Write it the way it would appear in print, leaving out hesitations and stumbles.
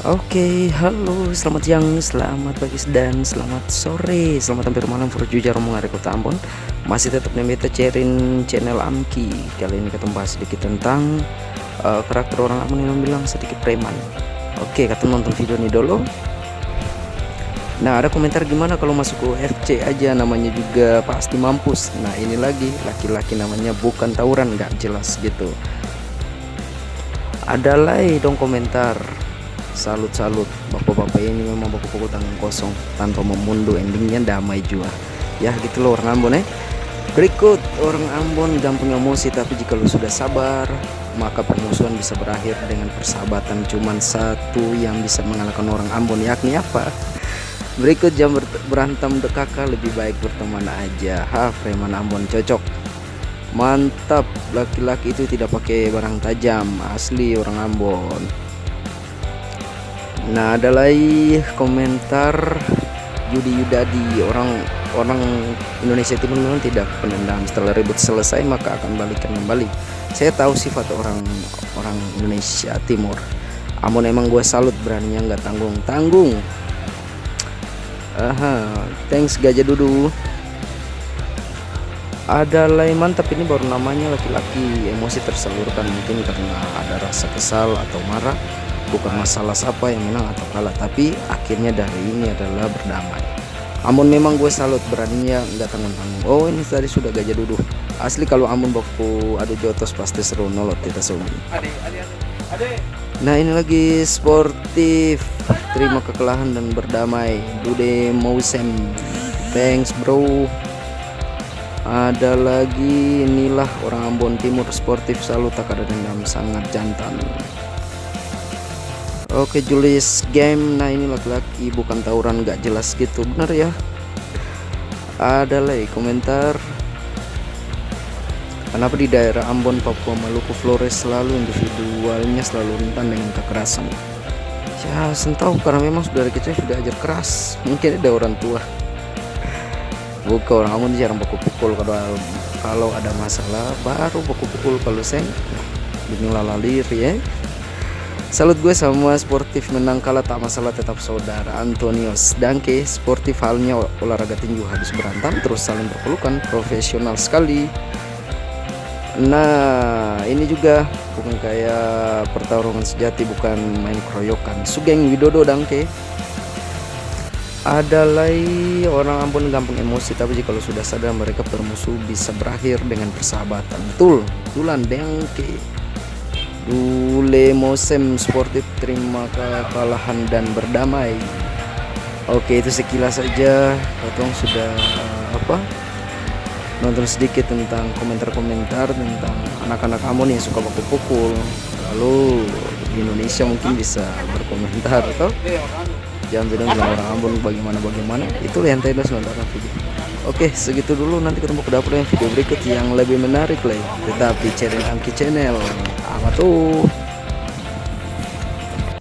Oke, halo, selamat siang, selamat pagi, dan selamat sore, selamat hampir malam Forjuja Rombongan Kota Ambon. Masih tetap beta sharing channel Amki. Kali ini kita bahas sedikit tentang karakter orang Ambon yang bilang sedikit preman. Oke, kita nonton video ini dulu. Nah, ada komentar gimana kalau masuk ke UFC aja, namanya juga pasti mampus. Nah, ini lagi laki-laki namanya bukan tawuran, nggak jelas gitu. Ada lagi dong komentar, salut bapak-bapak ini memang bapak-bapak tangan kosong tanpa memundur, endingnya damai juga ya gitu loh orang Ambon. Berikut, orang Ambon gampang emosi, tapi jika lu sudah sabar maka permusuhan bisa berakhir dengan persahabatan. Cuman satu yang bisa mengalahkan orang Ambon, yakni apa? Berikut, jam berantem dekaka, lebih baik berteman aja. Preman Ambon cocok, mantap. Laki-laki itu tidak pakai barang tajam, asli orang Ambon. Nah, ada lagi komentar Yudi Yudadi, orang Indonesia Timur memang tidak pendendam, setelah ribut selesai maka akan balikan kembali. Saya tahu sifat orang Indonesia Timur. Ambon emang gue salut, beraninya nggak tanggung. Thanks Gajah Dudu. Ada lain mantap, ini baru namanya laki-laki emosi tersalurkan, mungkin karena ada rasa kesal atau marah. Bukan masalah siapa yang menang atau kalah, tapi akhirnya dari ini adalah berdamai. Ambon memang gue salut, beraninya nggak tanggung-tanggung. Oh, ini tadi sudah Gajah Dudu. Asli kalau Ambon baku adu jotos pasti seru, nolot kita semua. Nah, ini lagi sportif, terima kekalahan dan berdamai. Dude Mousem, thanks bro. Ada lagi, inilah orang Ambon Timur sportif, salut, tak ada dendam, sangat jantan. Oke, Julius game. Nah, ini laki-laki bukan tawuran, nggak jelas gitu, bener ya. Ada lagi komentar, kenapa di daerah Ambon, Papua, Maluku, Flores selalu individualnya selalu rentan dengan kekerasan? Ya, tahu karena memang sudah dari kecil sudah ajar keras. Mungkin ada orang tua. Bukan, orang Ambon jarang pukul, kalau ada masalah baru pukul kalau seng lalir ya. Salut gue sama sportif, menang kalah tak masalah, tetap saudara. Antonius Dangke, sportif halnya olahraga tinju, habis berantem terus saling berpelukan, profesional sekali. Nah, ini juga bukan kayak pertarungan sejati, bukan main keroyokan. Sugeng Widodo Dangke. Ada lagi, orang Ambon gampang emosi, tapi jika sudah sadar mereka bermusuh bisa berakhir dengan persahabatan. Betulan Dangke. Dule Mosem sportif, terima kekalahan dan berdamai. Oke, itu sekilas saja. Potong sudah nonton sedikit tentang komentar-komentar tentang anak-anak Ambon yang suka pukul. Lalu di Indonesia mungkin bisa berkomentar atau jangan bilang orang Ambon bagaimana. Itu yang tadi sebentar video. Oke, segitu dulu, nanti ketemu ke dapur yang video berikut yang lebih menarik lagi. Tetap di channel Amki Channel. Apa tuh?